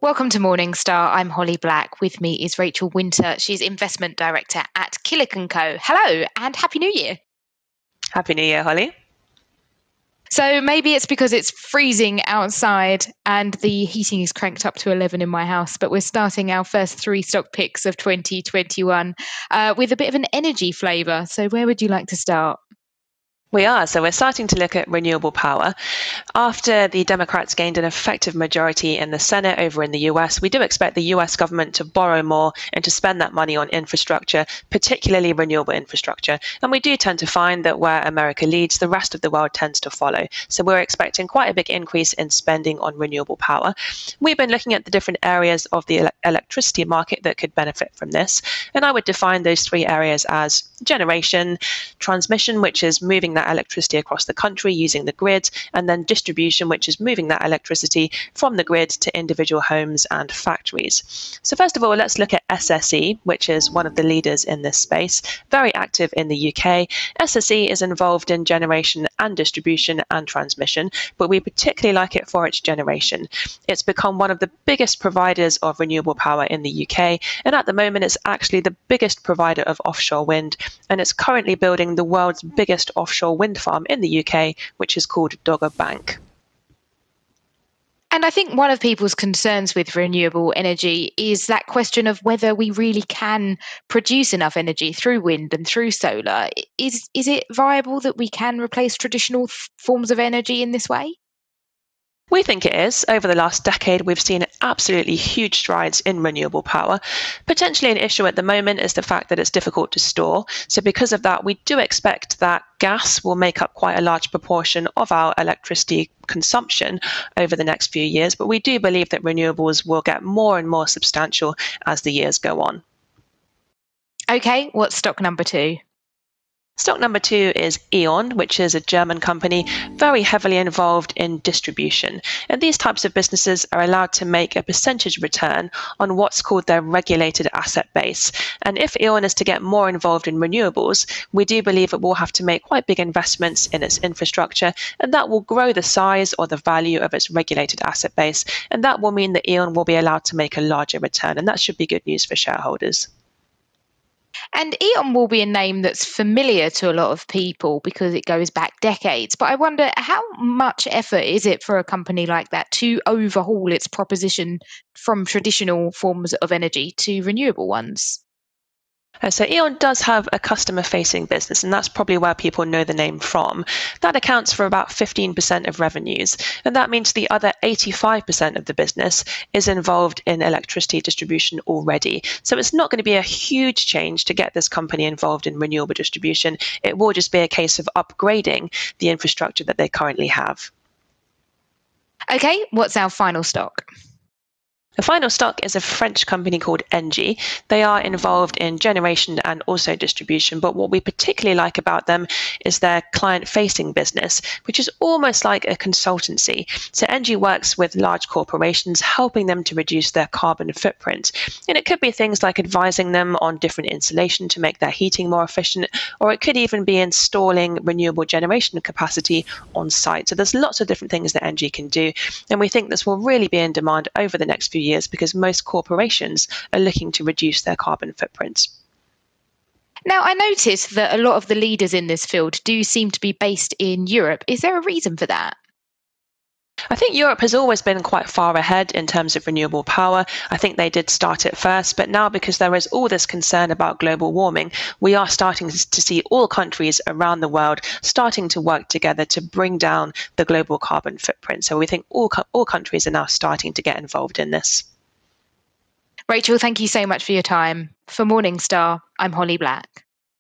Welcome to Morningstar. I'm Holly Black. With me is Rachel Winter. She's Investment Director at Killick & Co. Hello and Happy New Year. Happy New Year, Holly. So maybe it's because it's freezing outside and the heating is cranked up to 11 in my house, but we're starting our first three stock picks of 2021 with a bit of an energy flavour. So where would you like to start? So we're starting to look at renewable power. After the Democrats gained an effective majority in the Senate over in the US, we do expect the US government to borrow more and to spend that money on infrastructure, particularly renewable infrastructure. And we do tend to find that where America leads, the rest of the world tends to follow. So we're expecting quite a big increase in spending on renewable power. We've been looking at the different areas of the electricity market that could benefit from this. And I would define those three areas as generation, transmission, which is moving that electricity across the country using the grid, and then distribution, which is moving that electricity from the grid to individual homes and factories. So first of all, let's look at SSE, which is one of the leaders in this space, very active in the UK. SSE is involved in generation and distribution and transmission, but we particularly like it for its generation. It's become one of the biggest providers of renewable power in the UK, and at the moment it's actually the biggest provider of offshore wind, and it's currently building the world's biggest offshore wind farm in the UK, which is called Dogger Bank. And I think one of people's concerns with renewable energy is that question of whether we really can produce enough energy through wind and through solar. Is it viable that we can replace traditional forms of energy in this way? We think it is. Over the last decade, we've seen absolutely huge strides in renewable power. Potentially an issue at the moment is the fact that it's difficult to store. So because of that, we do expect that gas will make up quite a large proportion of our electricity consumption over the next few years. But we do believe that renewables will get more and more substantial as the years go on. Okay, what's stock number two? Stock number two is E.ON, which is a German company very heavily involved in distribution. And these types of businesses are allowed to make a percentage return on what's called their regulated asset base. And if E.ON is to get more involved in renewables, we do believe it will have to make quite big investments in its infrastructure, and that will grow the size or the value of its regulated asset base. And that will mean that E.ON will be allowed to make a larger return, and that should be good news for shareholders. And E.ON will be a name that's familiar to a lot of people because it goes back decades. But I wonder, how much effort is it for a company like that to overhaul its proposition from traditional forms of energy to renewable ones? So E.ON does have a customer-facing business, and that's probably where people know the name from. That accounts for about 15% of revenues, and that means the other 85% of the business is involved in electricity distribution already. So it's not going to be a huge change to get this company involved in renewable distribution. It will just be a case of upgrading the infrastructure that they currently have. Okay, what's our final stock? The final stock is a French company called Engie. They are involved in generation and also distribution, but what we particularly like about them is their client-facing business, which is almost like a consultancy. So Engie works with large corporations, helping them to reduce their carbon footprint. And it could be things like advising them on different insulation to make their heating more efficient, or it could even be installing renewable generation capacity on site. So there's lots of different things that Engie can do, and we think this will really be in demand over the next few years because most corporations are looking to reduce their carbon footprints. Now, I noticed that a lot of the leaders in this field do seem to be based in Europe. Is there a reason for that? I think Europe has always been quite far ahead in terms of renewable power. I think they did start it first, but now because there is all this concern about global warming, we are starting to see all countries around the world starting to work together to bring down the global carbon footprint. So we think all countries are now starting to get involved in this. Rachel, thank you so much for your time. For Morningstar, I'm Holly Black.